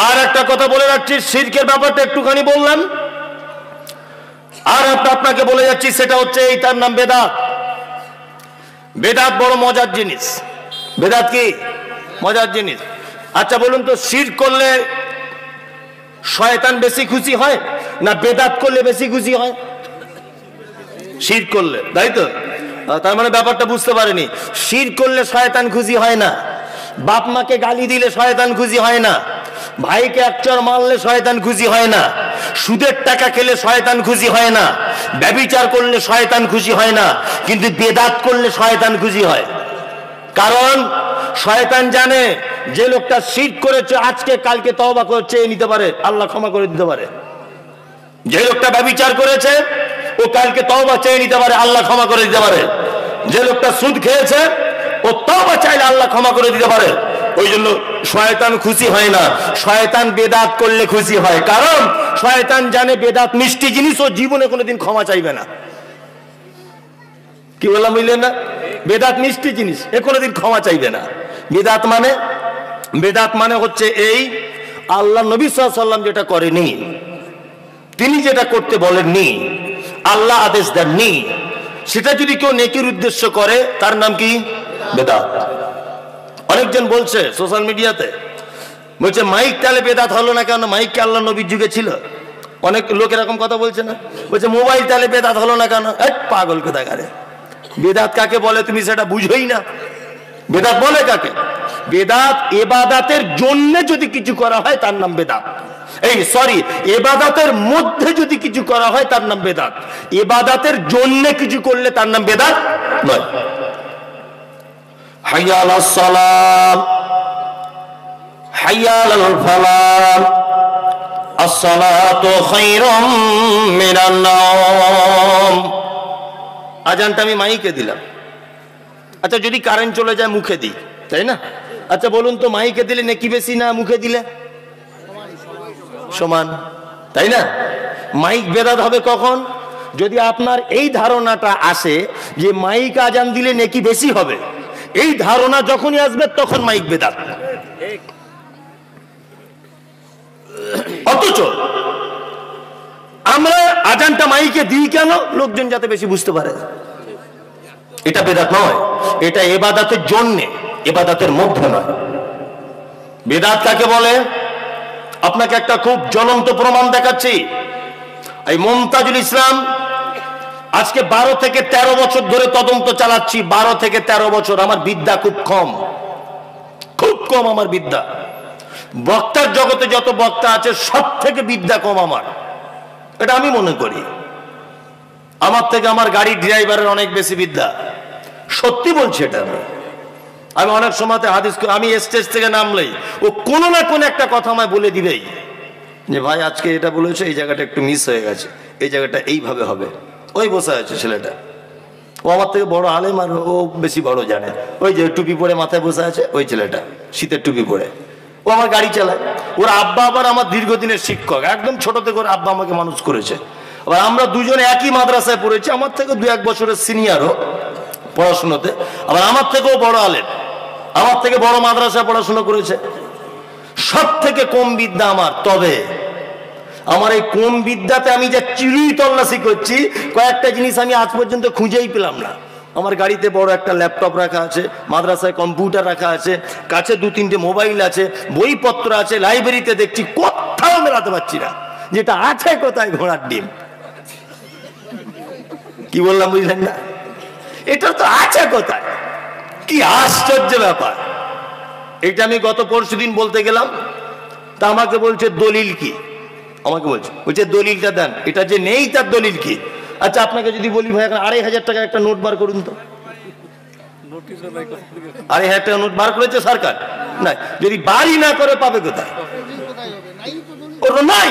আর একটা কথা বলে রাখছি, শিরকের ব্যাপারটা একটুখানি বললাম, আর আপনাকে বলে যাচ্ছি, সেটা হচ্ছে এই, তার নাম বেদাত। বেদাত বড় মজার জিনিস। বেদাত কি মজার জিনিস? আচ্ছা বলুন তো, শিরক করলে শয়তান বেশি খুশি হয় না বেদাত করলে বেশি খুশি হয়? শিরক করলে, তাই তো? তার মানে ব্যাপারটা বুঝতে পারেনি। শিরক করলে শয়তান খুশি হয় না, বাপ মাকে গালি দিলে শয়তান খুশি হয় না, ভাইকে একচর মারলে শয়তান খুশি হয় না, সুদের টাকা খেলে শয়তান খুশি হয় না, ব্যভিচার করলে শয়তান খুশি হয় না, কিন্তু বেদাত করলে শয়তান খুশি হয়। কারণ শয়তান জানে যে লোকটা শিরক করেছে আজকে কালকে তওবা করে চেয়ে নিতে পারে, আল্লাহ ক্ষমা করে দিতে পারে। যে লোকটা ব্যভিচার করেছে ও কালকে তওবা চেয়ে নিতে পারে, আল্লাহ ক্ষমা করে দিতে পারে। যে লোকটা সুদ খেয়েছে ও তওবা চাইলে আল্লাহ ক্ষমা করে দিতে পারে। ওই জন্য শয়তান খুশি হয় না, শয়তান বেদাত করলে খুশি হয়। কারণ শয়তান জানে বেদাত মিষ্টি জিনিস, ও জীবনে কোনোদিন ক্ষমা চাইবে না। কি বললাম বুঝলেন না? বেদাত মিষ্টি জিনিস, এ কোনোদিন ক্ষমা চাইবে না। বেদাত মানে হচ্ছে এই, আল্লাহ নবী সাল্লাল্লাহু আলাইহি ওয়াসাল্লাম যেটা করেনি, তিনি যেটা করতে বলেননি, আল্লাহ আদেশ দেননি, সেটা যদি কেউ নেকির উদ্দেশ্য করে তার নাম কি? বেদাত। অনেকজন বলছে সোশ্যাল মিডিয়াতে, বলছে মাইক তাহলে বেদাত হলো না কেন? মাইক কি আল্লাহ নবীর যুগে ছিল? অনেক লোক এরকম কথা বলছে না? বলছে মোবাইল তাহলে বেদাত হলো না কেন? পাগল কোথাকারে! বেদাত কাকে বলে তুমি সেটা বুঝোই না। বেদাত বলে কাকে? বেদাত ইবাদতের জন্য যদি কিছু করা হয় তার নাম বেদাত। ইবাদতের মধ্যে যদি কিছু করা হয় তার নাম বেদাত। ইবাদতের জন্য কিছু করলে তার নাম বেদাত নয়। হাইয়া আলাস সালাম, হাইয়া আলাল ফালাহ, আসসালাতু খায়রুম মিনান নাওম। আজানটা আমি মাইকে দিলাম, আচ্ছা যদি কারেন্ট চলে যায় মুখে দিই, তাই না? আচ্ছা বলুন তো, মাইকে দিলে নেকি বেশি না মুখে দিলে? সমান, তাই না? মাইক বেদাত হবে কখন? যদি আপনার এই ধারণাটা আসে যে মাইক আজান দিলে নেকি বেশি হবে, এই ধারণা যখনই আসবে তখন মাইক বেদাত। অথচ আমরা আজানটা মাইকে দিই কেন? লোকজন যাতে বেশি বুঝতে পারে। এটা বেদাত নয়, এটা ইবাদতের জন্য, ইবাদতের মধ্যে নয়। বেদাত কাকে বলে? আপনাকে একটা খুব জ্বলন্ত প্রমাণ দেখাচ্ছি। এই মুমতাজুল ইসলাম আজকে 12 থেকে 13 বছর ধরে তদন্ত চালাচ্ছি। 12 থেকে 13 বছর। আমার বিদ্যা খুব কম, খুব কম আমার বিদ্যা। বক্তার জগতে যত বক্তা আছে সব থেকে বিদ্যা কম আমার, এটা আমি মনে করি। আমার থেকে আমার গাড়ির ড্রাইভারের অনেক বেশি বিদ্যা, সত্যি বলছি এটা। আমি অনেক সময় হাদিস, আমি স্টেজ থেকে নামলেই ও কোনো না কোনো একটা কথা আমায় বলে দিবেই যে ভাই আজকে এটা বলেছে, এই জায়গাটা একটু মিস হয়ে গেছে, এই জায়গাটা এইভাবে হবে। ওই বসে আছে ছেলেটা, ও আমার থেকে বড় আলেম আর ও বেশি বড় জানে। ওই যে টুপি পরে মাথায় বসে আছে ওই ছেলেটা, শীতের টুপি পরে, ও আমার গাড়ি চালায়। ওর আব্বা আবার আমার দীর্ঘদিনের শিক্ষক, একদম ছোট থেকে ওর আব্বা আমাকে মানুষ করেছে। আবার আমরা দুজনে একই মাদ্রাসায় পড়েছি, আমার থেকে 2-1 বছরের সিনিয়রও পড়াশোনাতে, আবার আমার থেকেও বড় আলেম, আমার থেকে বড় মাদ্রাসায় পড়াশোনা করেছে। সব থেকে কম বিদ্যা আমার। তবে আমার এই কম বিদ্যাতে আমি যা চিরুই তল্লাশি করছি, কয়েকটা জিনিস আমি আজ পর্যন্ত খুঁজেই পেলাম না। আমার গাড়িতে বড় একটা ল্যাপটপ রাখা আছে, মাদ্রাসায় কম্পিউটার রাখা আছে, কাছে 2-3টে মোবাইল আছে, বইপত্র আছে, লাইব্রেরিতে দেখছি, কোথাও মেলাতে পারছি না। যেটা আছে কোথায়? ঘোড়ার ডিম। কি বললাম বুঝলেন না? এটা তো আছে কোথায়? কি আশ্চর্য ব্যাপার! এটা আমি গত পরশুদিন বলতে গেলাম, তা আমাকে বলছে দলিল কি? আমাকে বলছে দলিলটা দেন। এটা যে নেই তার দলিল কি? আচ্ছা আপনাকে যদি বলি ভাই এখন 2500 টাকার একটা নোট বার করুন তো। 2500 টাকা নোট বার করেছে সরকার? না, যদি বাড়ি না করে পাবে কোথায়? ওর নাই,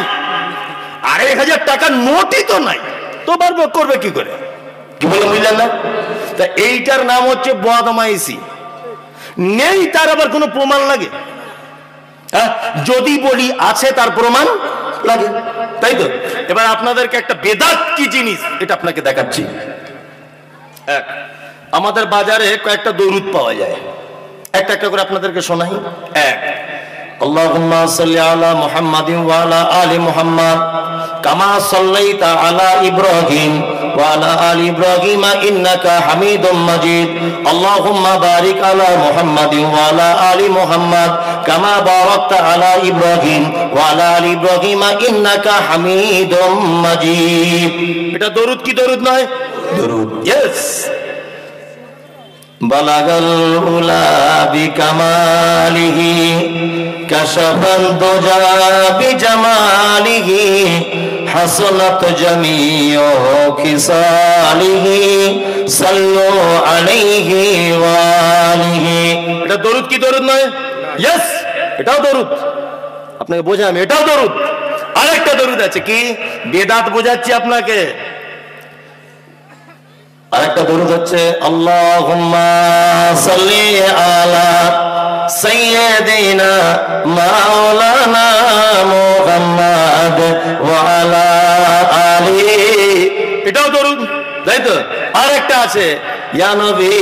2500 টাকার নোটই তো নাই, তো বার করবে কি করে? কি বলে বুঝলেন না? তা এইটার নাম হচ্ছে বদমাইশি। নেই তার আবার কোনো প্রমাণ লাগে? যদি বলি আছে তার প্রমাণ লাগে, তাই তো? এবার আপনাদেরকে একটা বেদাত কি জিনিস এটা আপনাকে দেখাচ্ছি। আমাদের বাজারে কয়েকটা দরুদ পাওয়া যায়, একটা একটা করে আপনাদেরকে শোনাই। اللهم صل على محمد وعلى آل محمد كما صليت على إبراهيم وعلى آل إبراهيم إنك حميد مجيد اللهم بارك على محمد وعلى آل محمد كما باركت على إبراهيم وعلى آل إبراهيم إنك حميد مجيد এটা দরুদ কি দরুদ নয় দরুদ yes বালাগাল উলা বিকামালিহি কাশাফাল দুজা বিজামালিহি হাসানাত জামিউ খিসালিহি সাল্লু আলাইহি ওয়া আলিহি এটা দরুদ কি দরুদ নয় यस এটাও দরুদ আপনাকে বোঝাম এটাও দরুদ আরেকটা দরুদ আছে কি বেদাত বোঝাচ্ছি আপনাকে আরেকটা দরুদ হচ্ছে আল্লাহুম্মা সাল্লি আলা সাইয়্যিদিনা মাওলানা মুহাম্মদ ওয়া আলা আলি এটাও দরুদ তাই তো আরেকটা আছে ইয়া নবী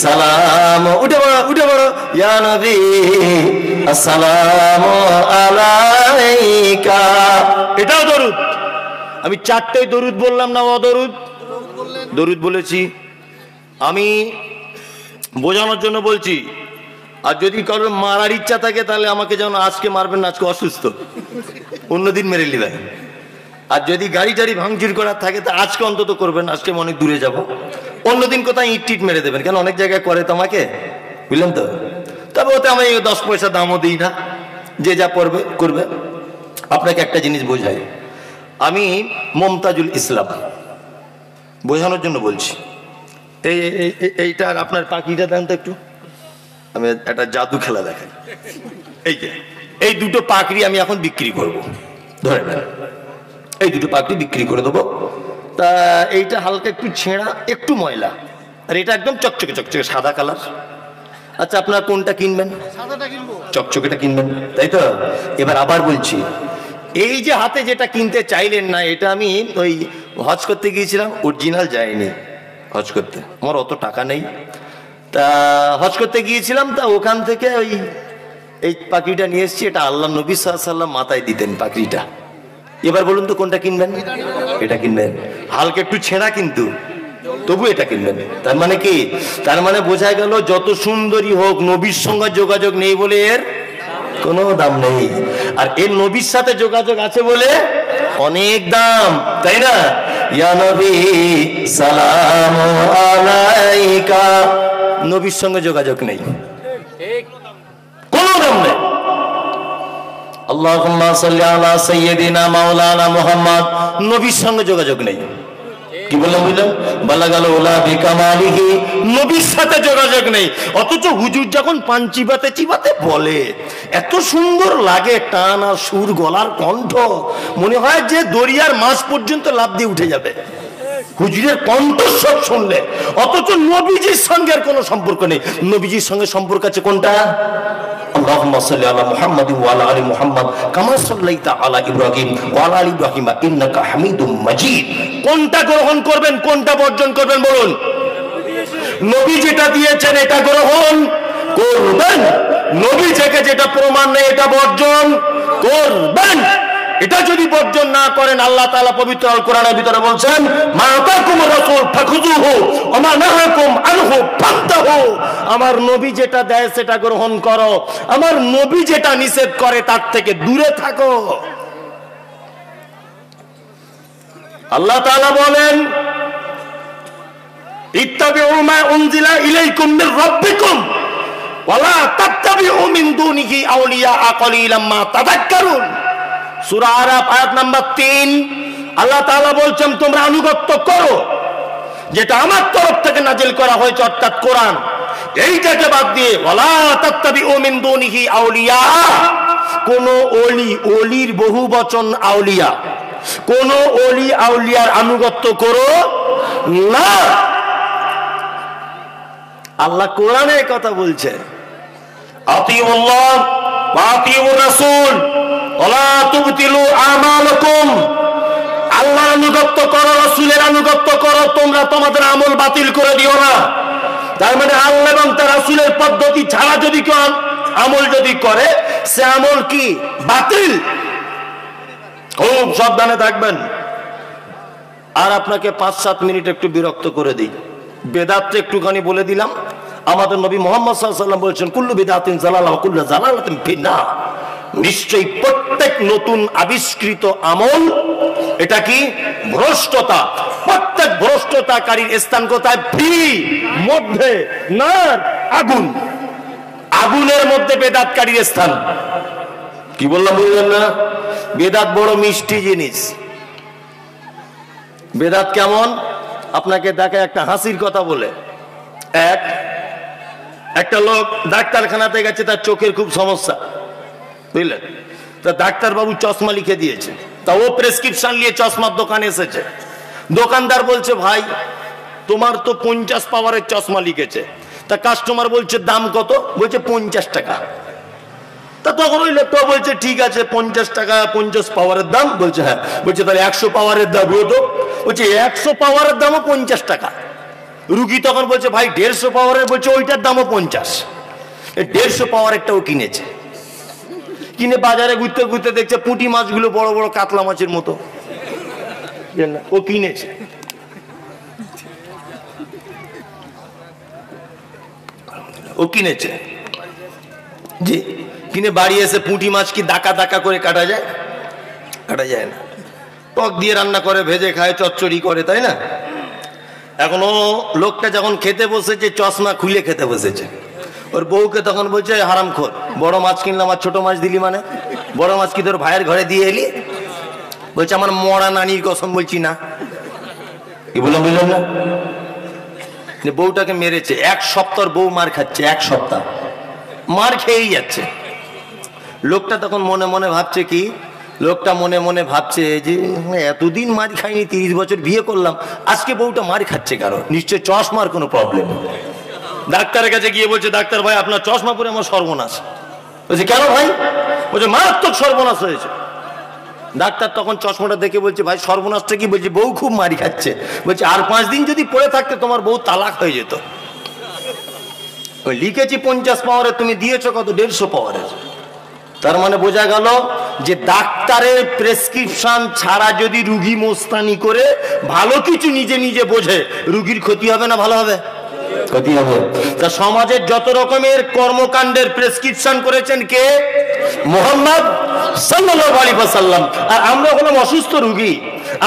সালাম উঠে বড় ইয়া নবী আসসালামু আলাইকা এটাও দরুদ আমি চারটেই দরুদ বললাম না অদরুদ দরুদ বলেছি আমি বোঝানোর জন্য বলছি আর যদি কারোর মারার ইচ্ছা থাকে তাহলে আমাকে যেন আজকে মারবেন না আজকে অসুস্থ অন্যদিন মেরে নেবেন আর যদি গাড়ি টাড়ি ভাঙচুর করার থাকে তা আজকে অন্তত করবেন আজকে অনেক দূরে যাব অন্যদিন কোথায় ইট টিট মেরে দেবেন কেন অনেক জায়গায় করে তো আমাকে বুঝলেন তো তবে ওতে আমি 10 পয়সা দামও দিই না যে যা করবে করবে আপনাকে একটা জিনিস বোঝাই আমি মমতাজুল ইসলাম বোঝানোর জন্য বলছি এইটার আপনার পাখিটা দেন তো একটু আমি একটা জাদু খেলা দেখাই এই দুটো পাখরি আমি এখন বিক্রি করব ধরে নেন এই দুটো পাখরি বিক্রি করে দেবো তা এইটা হালকা একটু ছেঁড়া একটু ময়লা আর এটা একদম চকচকে চকচকে সাদা কালার আচ্ছা আপনারা কোনটা কিনবেন চকচকেটা কিনবেন তাই তো এবার আবার বলছি এই যে হাতে যেটা কিনতে চাইলেন না এটা আমি ওই হজ করতে গিয়েছিলাম অরিজিনাল যায়নি হজ করতে আমার অত টাকা নেই তা হজ করতে গিয়েছিলাম তা ওখান থেকে ওই এই পাখিটা নিয়ে এসেছি এটা আল্লাহ নবী সাল্লাল্লাহু আলাইহি ওয়াসাল্লাম মাথায় দিতেন পাখিটা এবার বলুন তো কোনটা কিনবেন এটা কিনবেন হালকা একটু ছেঁড়া কিন্তু তবু এটা কিনবেন তার মানে কি তার মানে বোঝা গেল যত সুন্দরী হোক নবীর সঙ্গে যোগাযোগ নেই বলে এর কোনো দাম নেই আর এর নবীর সাথে যোগাযোগ আছে বলে অনেক দাম তাই না ইয়া নবী সালামু আলাইকা নবীর সঙ্গে যোগাযোগ নেই কোনো দাম নেই আল্লাহুম্মা সাল্লি আলা সাইয়্যিদিনা মাওলানা মুহাম্মদ নবীর সঙ্গে যোগাযোগ নেই কি বললাম বুঝলাম বালাগাল উলা বিকামালিহি নবীর সাথে যোগাযোগ নেই অথচ হুজুর যখন পান চিবাতে চিবাতে বলে এত সুন্দর লাগে টান আর সুর গলার কণ্ঠ মনে হয় যে দরিয়ার মাছ পর্যন্ত লাফ দিয়ে উঠে যাবে হুজুরের কণ্ঠস্বর শুনলে অথচ নবীজির সঙ্গে আর কোনো সম্পর্ক নেই নবীজির সঙ্গে সম্পর্ক আছে কোনটা আল্লাহুম্মা সাল্লি আলা মুহাম্মাদ ওয়া আলা আলি মুহাম্মাদ কামা সাল্লাইতা আলা ইব্রাহিম ওয়া আলা আলি ইব্রাহিম ইন্নাকা হামিদুম মাজিদ কোনটা গ্রহণ করবেন কোনটা বর্জন করবেন বলুন নবী যেটা দিয়েছেন এটা গ্রহণ করবেন নবী থেকে যেটা প্রমাণ নেই এটা বর্জন করবেন এটা যদি বর্জন না করেন আল্লাহ তাআলা পবিত্র আল কোরআনের ভিতরে বলছেন মা আতাকুম রাসূল ফাখুযুহু ওয়া মা নাহাকুম আনহু ফান্তাহু আমার নবী যেটা দেয় সেটা গ্রহণ করো আমার নবী যেটা নিষেধ করে তার থেকে দূরে থাকো আল্লাহ তাআলা বলেন ইত্তাবিউ মা উনজিলা ইলাইকুম মির রাব্বিকুম ওয়া লা তাত্তাবিউ মিন দুনিহি আউলিয়া কালিলাম মা তাযাক্কারুন সূরা আরাফ আয়াত নাম্বার 3 আল্লাহ তাআলা বলছেন তোমরা আনুগত্য করো যেটা আমার তরফ থেকে নাজিল করা হয়েছে অর্থাৎ কোরআন এইটাকে বাদ দিয়ে ওয়ালা তাত্তাবিউ মিন দুনিহি আউলিয়া কোন ওলি ওলির বহুবচন আউলিয়া কোন ওলি আউলিয়ার আনুগত্য করো না আল্লাহ কোরআনে কথা বলছে আতিউল্লাহ ওয়া আতিউর রাসূল ওয়ালা তুবতিলু আমালাকুম আল্লাহর আনুগত্য করো রাসূলের আনুগত্য করো তোমরা তোমাদের আমল বাতিল করে দিও না তার মানে আল্লাহ এবং তার রাসূলের পদ্ধতি ছাড়া যদি কেউ আমল যদি করে সে আমল কি বাতিল। খুব সাবধানে থাকবেন। আর আপনাকে 5-7 মিনিট একটু বিরক্ত করে দিই, বেদাতটা একটুখানি বলে দিলাম। আমাদের নবী মুহাম্মদ সাল্লাল্লাহু আলাইহি ওয়াসাল্লাম বলেছেন কুল্লু বিদআতিন যালালাহ ওয়া কুল্লু যালালাতিন ফিন্নার। নিশ্চয়ই প্রত্যেক নতুন আবিষ্কৃত আমল এটা কি ভ্রষ্টতা। প্রত্যেক ভ্রষ্টতাকারীর স্থান কোথায়? ফি মধ্যে, নার আগুন, আগুনের মধ্যে বেদাতকারীর স্থান। কি বললাম বুঝলেন না? বেদাত বড় মিষ্টি জিনিস। বেদাত কেমন আপনাকে দেখে একটা হাসির কথা বলে। একটা লোক ডাক্তারখানাতে গেছে, তার চোখের খুব সমস্যা, বুঝলেন? তা ডাক্তারবাবু চশমা লিখে দিয়েছে, তা ও প্রেসক্রিপশন নিয়ে চশমার দোকানে এসেছে। দোকানদার বলছে ভাই তোমার তো 50 পাওয়ারের চশমা লিখেছে। তা কাস্টমার বলছে দাম কত? বলছে 50 টাকা। তা তখন ওই লোকটা বলছে ঠিক আছে 50 টাকা 50 পাওয়ারের দাম। বলছে হ্যাঁ। বলছে তাহলে 100 পাওয়ারের দাম তো? বলছে 100 পাওয়ারের দামও 50 টাকা। রুগী তখন বলছে ভাই 150 পাওয়ারের। বলছে ওইটার দামও 50। 150 পাওয়ারেরটাও কিনেছে। কিনে বাজারে ঘুরতে ঘুরতে দেখছে পুঁটি মাছগুলো বড় বড় কাতলা মাছের মতো, ও কিনেছে। জি, কিনে বাড়ি এসে পুঁটি মাছ কি দাকা দাকা করে কাটা যায়? কাটা যায় না। টক দিয়ে রান্না করে, ভেজে খায়, চচ্চড়ি করে, তাই না? এখনো লোকটা যখন খেতে বসেছে চশমা খুলে খেতে বসেছে। ওর বউকে তখন বলছে হারামখোর, বড় মাছ কিনলাম আর ছোট মাছ দিলি মানে? বড় মাছ কি তোর ভাইয়ের ঘরে দিয়ে এলি? বলছে আমার মরা নানির কসম বলছি না। কি বললাম বুঝলেন না? বউটাকে মেরেছে। 1 সপ্তাহ বউ মার খাচ্ছে, 1 সপ্তাহ মার খেয়েই যাচ্ছে। লোকটা তখন মনে মনে ভাবছে কি, লোকটা মনে মনে ভাবছে যে এতদিন মার খাইনি, 30 বছর বিয়ে করলাম, আজকে বউটা মার খাচ্ছে কারো, নিশ্চয় চশমার কোনো প্রবলেম। ডাক্তারের কাছে গিয়ে বলছে ডাক্তার ভাই আপনার চশমা পরে আমার সর্বনাশ। বলছে কেন ভাই? বলছে মারাত্মক সর্বনাশ হয়েছে। ডাক্তার তখন চশমাটা দেখে বলছে ভাই সর্বনাশটা কি? বলছে বউ খুব মারি খাচ্ছে। বলছে আর 5 দিন যদি পড়ে থাকতে তোমার বউ তালাক হয়ে যেত। ওই লিখেছি 50 পাওয়ারের, তুমি দিয়েছো কত? 150 পাওয়ারের। তার মানে বোঝা গেল যে ডাক্তারের প্রেসক্রিপশন ছাড়া যদি রুগী মোস্তানি করে ভালো কিছু নিজে নিজে বোঝে, রুগীর ক্ষতি হবে না ভালো হবে? ক্ষতি হবে। তা সমাজের যত রকমের কর্মকাণ্ডের প্রেসক্রিপশন করেছেন কে? মুহাম্মদ সাল্লাল্লাহু আলাইহি ওয়াসাল্লাম। আর আমরা হলাম অসুস্থ রুগী।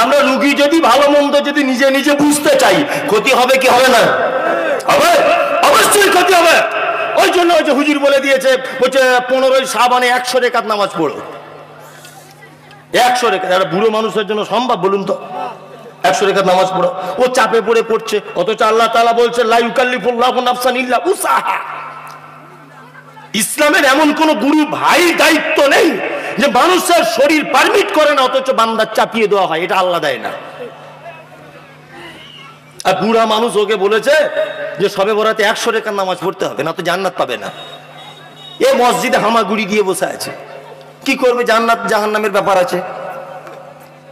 আমরা রুগী যদি ভালো মন্দ যদি নিজে নিজে বুঝতে চাই, ক্ষতি হবে কি হবে না? হবে, অবশ্যই ক্ষতি হবে। ওই জন্য ওই যে হুজুর বলে দিয়েছে, বলছে 15 শাবানে 100 রাকাত নামাজ পড়ো। 100 রাকাত একটা বুড়ো মানুষের জন্য সম্ভব বলুন তো? 100 রাকাত নামাজ পড়ো। ও চাপে পড়ে পড়ছে, অথচ আল্লাহ তাআলা বলছে লা ইউকাল্লিফুল্লাহু নাফসান ইল্লা উসআহা। ইসলামের এমন কোন গুরু ভাই দায়িত্ব নেই যে মানুষের শরীর পারমিট করে না অথচ বান্দার চাপিয়ে দেওয়া হয়, এটা আল্লাহ দেয় না। আর বুড়া মানুষ ওকে বলেছে যে সবে বরাতে 100 রাকাত নামাজ পড়তে হবে, না তো জান্নাত পাবে না। এ মসজিদে হামাগুড়ি দিয়ে বসে আছে, কি করবে? জান্নাত জাহান্নামের ব্যাপার আছে।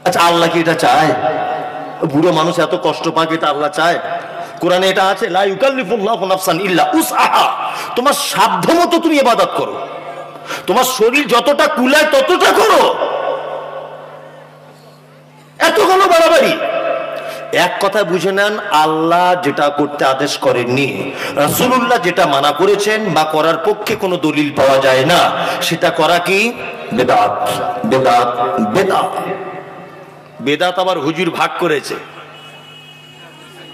আচ্ছা আল্লাহ কি এটা চায়? বুড়ো মানুষ এত কষ্ট পাক, এটা আল্লাহ চায়? কোরআনে এটা আছে লা ইউকাল্লিফুল্লাহু নাফসান ইল্লা উসআহা। তোমার সাধ্যমতো তুমি ইবাদত করো, তোমার শরীর যতটা কুলায় ততটা করো। এত কোনো বাড়াবাড়ি? এক কথা বুঝে নেন, আল্লাহ যেটা করতে আদেশ করেননি, রাসূলুল্লাহ যেটা মানা করেছেন বা করার পক্ষে কোনো দলিল পাওয়া যায় না, সেটা করা কি বেদাত। বেদাত বেদাত বেদাত আবার হুজুর ভাগ করেছে।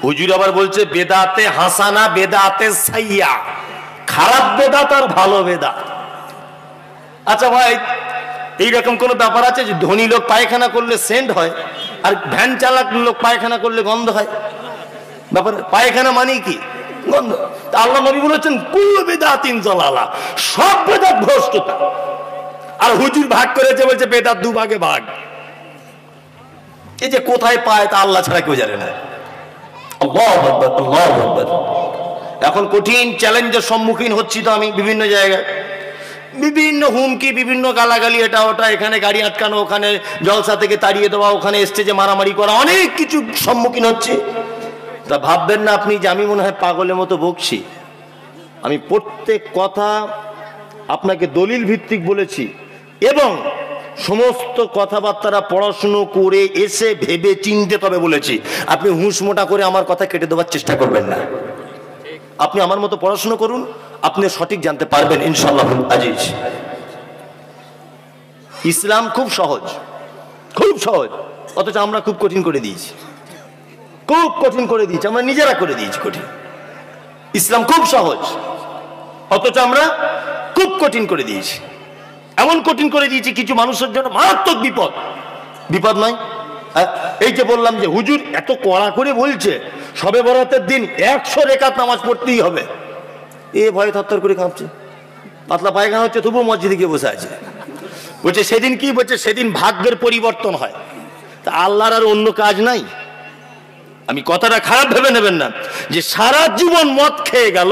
হুজুর আবার বলছে বেদাতে হাসানা, বেদাতে সাইয়া, খারাপ বেদাত আর ভালো বেদাত। আচ্ছা ভাই এইরকম কোন ব্যাপার আছে যে ধনী লোক পায়খানা করলে সেন্ট হয় আর ভ্যান চালক লোক পায়খানা করলে গন্ধ হয়? ব্যাপার পায়খানা মানে কি? গন্ধ। আল্লাহ নবী বলেছেন কুল্লু বিদআতিন যালালা, সব বেদাত ভ্রষ্টতা। আর হুজুর ভাগ করেছে, বলছে বেদাত 2 ভাগে ভাগ। এই যে কোথায় পায় তা আল্লাহ ছাড়া কেউ জানে না। আল্লাহু আকবার, আল্লাহু আকবার। এখন কঠিন চ্যালেঞ্জের সম্মুখীন হচ্ছি তো আমি বিভিন্ন জায়গায়, বিভিন্ন হুমকি, বিভিন্ন গালাগালি, এটা ওটা, এখানে গাড়ি আটকানো, ওখানে জলসা থেকে তাড়িয়ে দেওয়া, ওখানে স্টেজে মারামারি করা, অনেক কিছু সম্মুখীন হচ্ছে। তা ভাববেন না আপনি যে আমি মনে হয় পাগলের মতো বকছি। আমি প্রত্যেক কথা আপনাকে দলিল ভিত্তিক বলেছি, এবং সমস্ত কথাবার্তা পড়াশুনো করে এসে ভেবে চিনতে তবে বলেছি। আপনি হুঁশ মোটা করে আমার কথা কেটে দেওয়ার চেষ্টা করবেন না। আপনি আমার মতো পড়াশুনো করুন, আপনি সঠিক জানতে পারবেন ইনশাআল্লাহ আজিজ। ইসলাম খুব সহজ, খুব সহজ, অথচ আমরা খুব কঠিন করে দিয়েছি, খুব কঠিন করে দিয়েছি, আমরা নিজেরা করে দিয়েছি কঠিন। ইসলাম খুব সহজ, অথচ আমরা খুব কঠিন করে দিয়েছি। এমন কঠিন করে দিয়েছি কিছু মানুষের জন্য মারাত্মক বিপদ। বিপদ নয়? এই যে বললাম যে হুজুর এত কড়া করে বলছে শবে বরাতের দিন 100 রেকাত নামাজ পড়তেই হবে, এ ভয়ে থরথর করে কাঁপছে, পাতলা পায়খানা হচ্ছে তবুও মসজিদে গিয়ে বসে আছে। বলছে সেদিন কি? বলছে সেদিন ভাগ্যের পরিবর্তন হয়। তা আল্লাহর আর অন্য কাজ নাই? আমি কথাটা খারাপ ভেবে নেবেন না যে সারা জীবন মদ খেয়ে গেল,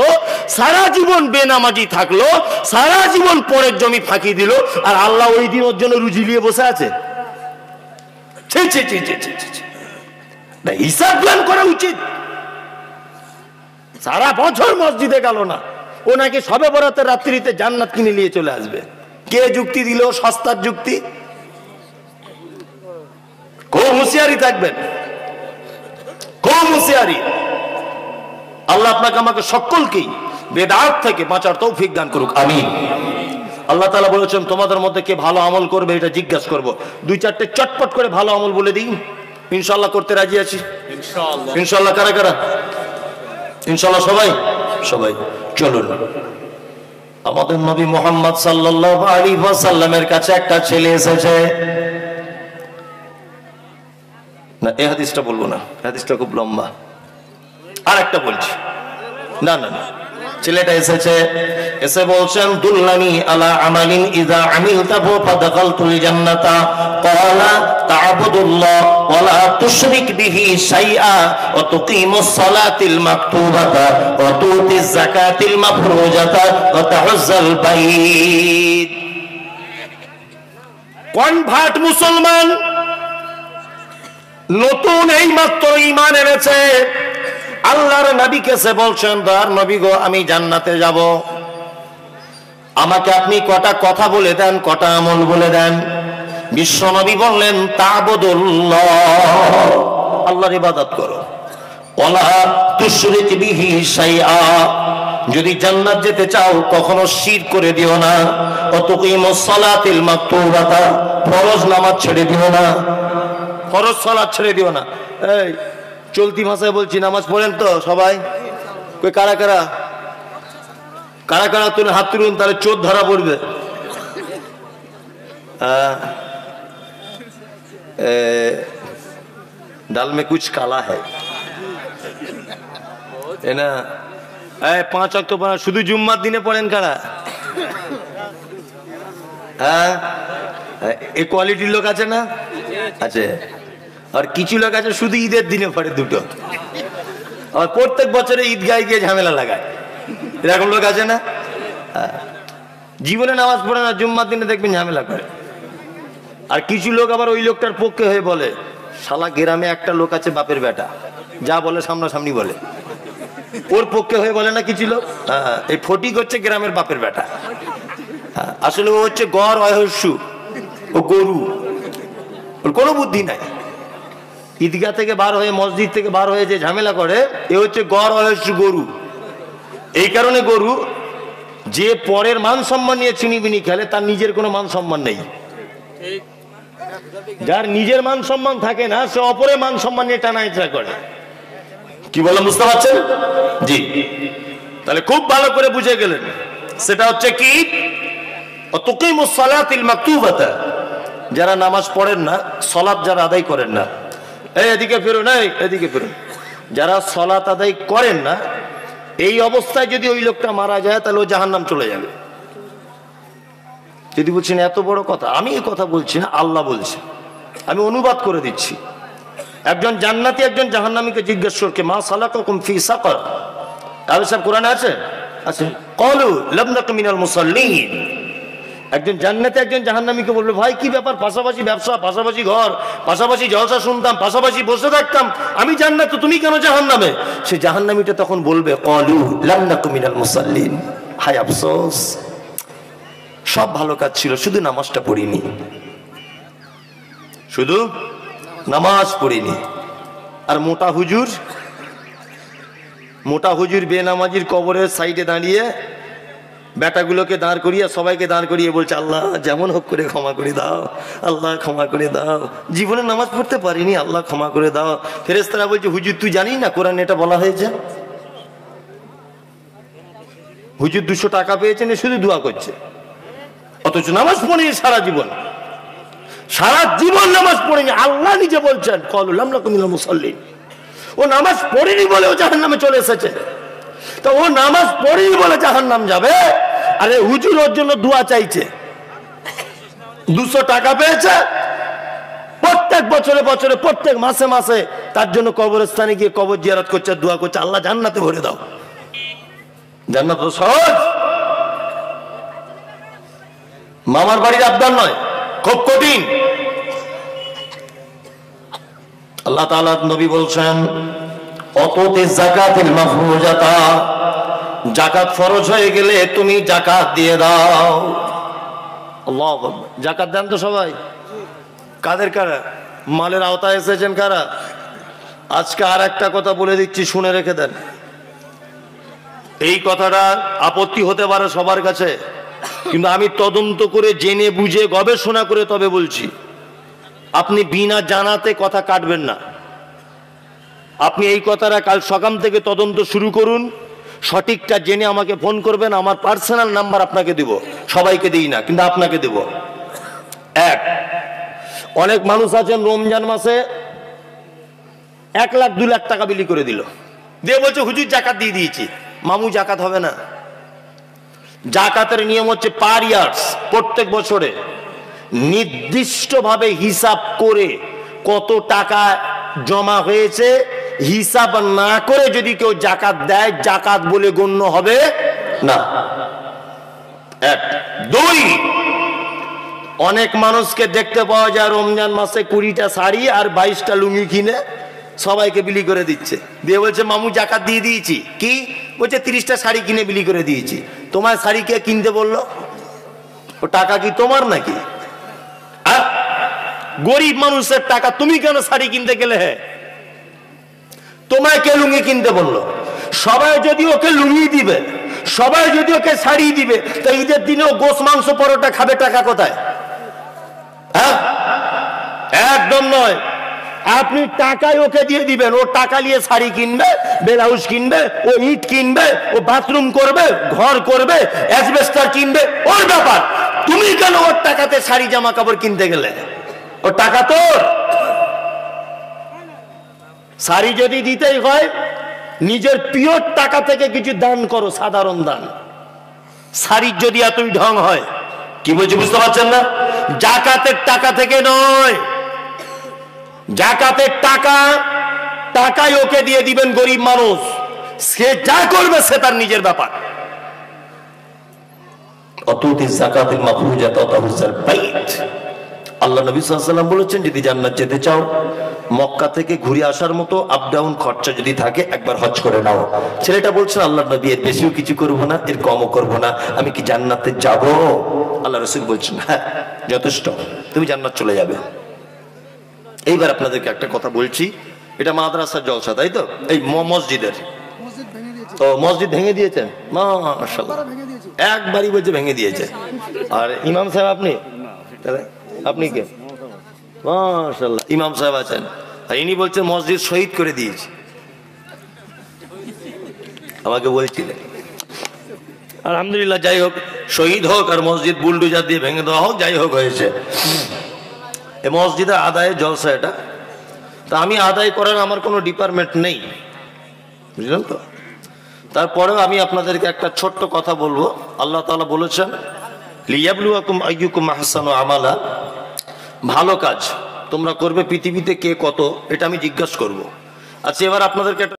সারা জীবন বেনামাজি থাকলো, সারা জীবন পরের জমি ফাঁকি দিল, আর আল্লাহ ওই দিন ওর জন্য রুজি নিয়ে বসে আছে। হিসাব প্ল্যান করা উচিত। সারা বছর মসজিদে গেল না, ও নাকি শবে বরাতের রাত্রিতে জান্নাত কিনে নিয়ে চলে আসবে। কে যুক্তি দিল? সস্তার যুক্তি। খুব হুঁশিয়ারি থাকবেন, খুব হুঁশিয়ারি। আল্লাহ আপনাকে আমাকে সকলকেই বেদাত থেকে বাঁচার তৌফিক দান করুক, আমিন। আল্লাহ তাআলা বলেছেন তোমাদের মধ্যে কে ভালো আমল করবে এটা জিজ্ঞাসা করব। 2-4টে চটপট করে ভালো আমল বলে দিই, ইনশাআল্লাহ করতে রাজি আছি। ইনশাআল্লাহ। ইনশাআল্লাহ কারা কারা? ইনশাআল্লাহ সবাই, সবাই চলুন। আমাদের নবী মুহাম্মদ সাল্লাল্লাহু আলাইহি ওয়াসাল্লামের কাছে একটা ছেলে এসেছে। না, এই হাদিসটা বলবো না, হাদিসটা খুব লম্বা, আর একটা বলছি। না না না, ছেলেটা এসেছে, এসে বলছেন দুল্লানি আলা আমালিন ইযা আমিলতাহু ফাদাখালতুল জান্নাতা ক্বালা তা'বুদুল্লাহ ওয়া লা তুশরিক বিহি শাইআ ওয়া তুকিমুস সালাতিল মাকতুবাতা ওয়া তুতিজ যাকাতিল মাফরুজাতা ওয়া তাহুজ্জাল বাইত। কনভার্ট মুসলমান, নতুন এই মাত্র ঈমান এনেছে, আল্লাহর নবীকে সে বলছেন দয়ার নবী গো আমি জান্নাতে যাব, আমাকে আপনি কটা কথা বলে দেন, কটা আমল বলে দেন। বিশ্ব নবী বললেন তা'বুদুল্লাহ, আল্লাহর ইবাদত করো, ওয়ালা তুশরিক বিহি শাইআ, যদি জান্নাত যেতে চাও কখনো শিরক করে দিও না, ওয়া তুকিমুস সালাতিল মাকতুবাতা, ফরজ নামাজ ছেড়ে দিও না, ফরজ সালাত ছেড়ে দিও না। এই চলতি ভাষায় বলছি, নামাজ পড়েন তো সবাই? কই কারা কারা? কারা কারা তুলে হাত তুলুন, তাহলে চোর ধরা পড়বে। ডাল মে কুছ কালা হ্যায় না। 5 ওয়াক্ত পড়া শুধু জুম্মার দিনে পড়েন কারা? হ্যাঁ, এই কোয়ালিটির লোক আছে না? আছে। আর কিছু লোক আছে শুধু ঈদের দিনে পড়ে দুটো, আর প্রত্যেক বছরে ঈদগাহে গিয়ে ঝামেলা লাগায়, এরকম লোক আছে না? জীবনে নামাজ পড়ে না, জুম্মার দিনে দেখবেন ঝামেলা করে। আর কিছু লোক আবার ওই লোকটার পক্ষে হয়ে বলে শালা গ্রামে একটা লোক আছে বাপের বেটা, যা বলে সামনাসামনি বলে, ওর পক্ষে হয়ে বলে না কিছু লোক। এই ফটিক হচ্ছে গ্রামের বাপের বেটা, আসলে ও হচ্ছে গড় অহস্যু, ও গরু, ওর কোনো বুদ্ধি নাই। ঈদগাহ থেকে বার হয়ে, মসজিদ থেকে বার হয়ে যে ঝামেলা করে, এ হচ্ছে গড় অহস্যু গরু। এই কারণে গরু, যে পরের মান সম্মান নিয়ে চিনিবিনি খেলে তার নিজের কোনো মান সম্মান নেই। যার নিজের মান সম্মান থাকে না, সে অপরের মান সম্মান নিয়ে টানা হেঁচড়া করে। কি বললাম বুঝতে পারছেন? জি, তাহলে খুব ভালো করে বুঝে গেলেন। সেটা হচ্ছে কি? তুকিমুস সালাতিল মাকতুবাতা, যারা নামাজ পড়েন না, সালাত যারা আদায় করেন না, এই এদিকে ফিরুন, এই এদিকে ফিরুন, যারা সালাত আদায় করেন না, এই অবস্থায় যদি ওই লোকটা মারা যায় তাহলে ও জাহান্নাম চলে যাবে। যদি বলছেন এত বড় কথা, আমি এই কথা বলছি না, আল্লাহ বলছে, আমি অনুবাদ করে দিচ্ছি। একজন জান্নাতি একজন জাহান্নামীকে জিজ্ঞেস করকে মা সালাকাকুম ফি সাকার, তাহলে সব কোরআনে আছে? আছে। ক্বালু লাম নাকু মিনাল মুসাল্লিন। একজন জান্নাতি একজন জাহান্নামীকে বলবে ভাই কি ব্যাপার, পাশাপাশি ব্যবসা, পাশাপাশি ঘর, পাশাপাশি জলসা শুনতাম, পাশাপাশি বসে থাকতাম, আমি জান্নাতে তুমি কেন জাহান্নামে? সে জাহান্নামীটা তখন বলবে ক্বালু লাম নাকু মিনাল মুসাল্লিন, হায় আফসোস সব ভালো কাজ ছিল, শুধু নামাজটা পড়িনি, শুধু নামাজ পড়িনি। আর মোটা হুজুর বেনামাজির কবরের সাইডে দাঁড়িয়ে বেটাগুলোকে দাঁড় করিয়ে, সবাইকে দাঁড় করিয়ে বলছে, আল্লাহ যেমন হোক করে ক্ষমা করে দাও, আল্লাহ ক্ষমা করে দাও, জীবনে নামাজ পড়তে পারিনি, আল্লাহ ক্ষমা করে দাও। ফেরেশতারা বলছে, হুজুর তুই জানিস না কোরআন এটা বলা হয়েছে? হুজুর 200 টাকা পেয়েছেন, শুধু দোয়া করছে, অথচ নামাজ পড়েনি সারা জীবন নামাজ পড়েনি। আল্লাহ নিজে বলছেন, ক্বালু লাম নাকু মিনাল মুসাল্লিন। ও নামাজ পড়েনি বলে ও জাহান্নামে চলে এসেছে। তো ও নামাজ পড়েনি বলে জাহান্নাম যাবে, আরে হুজুর ওর জন্য দোয়া চাইছে। 200 টাকা পেয়েছে, প্রত্যেক বছরে প্রত্যেক মাসে তার জন্য কবরস্থানে গিয়ে কবর জিয়ারত করছে, দোয়া করছে, আল্লাহ জান্নাতে ভরে দাও। জান্নাত তো সহজ, মামার বাড়ির আবদার নয়, খুব কঠিন। আল্লাহ তাআলা নবী বলছেন, অততে যাকাতুল মাফরুজাতা, যাকাত ফরজ হয়ে গেলে তুমি যাকাত দিয়ে দাও। আল্লাহু আকবার। যাকাত দেন তো সবাই? কাদের কারা? মালের আওতায় এসেছেন কারা? আজকে আর একটা কথা বলে দিচ্ছি, শুনে রেখে দেন। এই কথাটা আপত্তি হতে পারে সবার কাছে, কিন্তু আমি তদন্ত করে জেনে বুঝে গবেষণা করে তবে বলছি। আপনি বিনা জানাতে কথা কাটবেন না। আপনি এই কথাটা কাল সকাল থেকে তদন্ত শুরু করুন, সঠিকটা জেনে আমাকে ফোন করবেন। আমার পার্সোনাল নাম্বার আপনাকে দেব, সবাইকে দিই না, কিন্তু আপনাকে দেব। অনেক মানুষ আছেন রমজান মাসে 1 লাখ 2 লাখ টাকা বিলি করে দিল, দিয়ে বলছে হুজুর জাকাত দিয়ে দিয়েছি। মামু, জাকাত হবে না। জাকাতের নিয়ম হচ্ছে পার ইয়ার্স, প্রত্যেক বছরে নির্দিষ্টভাবে হিসাব করে কত টাকা জমা হয়েছে, হিসাব না করে যদি কেউ জাকাত দেয়, জাকাত বলে গণ্য হবে না। 1 2, অনেক মানুষকে দেখতে পাওয়া যায় রমজান মাসে 20টা শাড়ি আর 22টা লুঙ্গি কিনে সবাইকে বিলি করে দিচ্ছে, দিয়ে বলছে মামু জাকাত দিয়ে দিয়েছি। কি বলছে? 30টা শাড়ি কিনে বিলি করে দিয়েছি। তোমার শাড়ি কে কিনতে বললো? ও টাকা কি তোমার নাকি? গরিব মানুষের টাকা, তুমি কেন শাড়ি কিনতে গেলে? হ্যাঁ, তোমায় কে লুঙ্গি কিনতে বললো? সবাই যদি ওকে লুঙ্গি দিবে, সবাই যদি ওকে শাড়ি দিবে, তো ঈদের দিনে ও গোশ মাংস পরোটা খাবে, টাকা কোথায়? হ্যাঁ, একদম নয়। আপনি টাকায় ওকে দিয়ে দিবেন, ও টাকা নিয়ে শাড়ি কিনবে, ব্লাউজ কিনবে, ও ইট কিনবে, ও বাথরুম করবে, ঘর করবে, অ্যাসবেস্টার কিনবে, ওর ব্যাপার। তুমি কেন ওর টাকাতে শাড়ি জামা কাপড় কিনতে গেলে? ও টাকা তোর। শাড়ি যদি দিতেই হয়, নিজের পিওর টাকা থেকে কিছু দান করো, সাধারণ দান। শাড়ির যদি এতই ঢং হয়, কি বলছি বুঝতে পারছেন না? জাকাতের টাকা থেকে নয়, জাকাতের টাকাই ওকে দিয়ে দিবেন গরিব মানুষ, সে যা করবে সে তার নিজের ব্যাপার। অতুতি যাকাতুল মাফরুজাত তাহুজাল বাইত। আল্লাহ নবী সাল্লাল্লাহু আলাইহি ওয়াসাল্লাম বলেছেন, যদি জান্নাত যেতে চাও, মক্কা থেকে ঘুরে আসার মতো আপ ডাউন খরচা যদি থাকে, একবার হজ করে নাও। ছেলেটা বলছে, আল্লাহ নবী এর বেশিও কিছু করবো না, এর কমও করবো না, আমি কি জান্নাতে যাব? আল্লাহ রাসূল বলছেন, হ্যাঁ যথেষ্ট, তুমি জান্নাত চলে যাবে। এইবার আপনাদেরকে একটা কথা বলছি, এটা মাদ্রাসার জলসা, তাই তো? এই মসজিদের তো মসজিদ ভেঙে দিয়েছেন, মাশাআল্লাহ, একবারই বলছে ভেঙে দিয়েছে। আর ইমাম সাহেব আপনি? আপনি কে? মাশাআল্লাহ, ইমাম সাহেব আছেন। আর ইনি বলছেন মসজিদ শহীদ করে দিয়েছি। আমাকে বলছিলেন, আলহামদুলিল্লাহ, যাই হোক, শহীদ হোক আর মসজিদ বুলডোজার দিয়ে ভেঙে দেওয়া হোক, যাই হোক হয়েছে। এই মসজিদের আদায়ের জলসা এটা। তা আমি আদায় করার আমার কোনো ডিপার্টমেন্ট নেই, বুঝলেন তো? তারপরেও আমি আপনাদেরকে একটা ছোট্ট কথা বলবো। আল্লাহ তাআলা বলেছেন, লিয়াবলুয়াকুম আইয়ুকুম আহসানু আমালা, ভালো কাজ তোমরা করবে, পৃথিবীতে কে কত, এটা আমি জিজ্ঞাসা করব। আচ্ছা, এবার আপনাদেরকে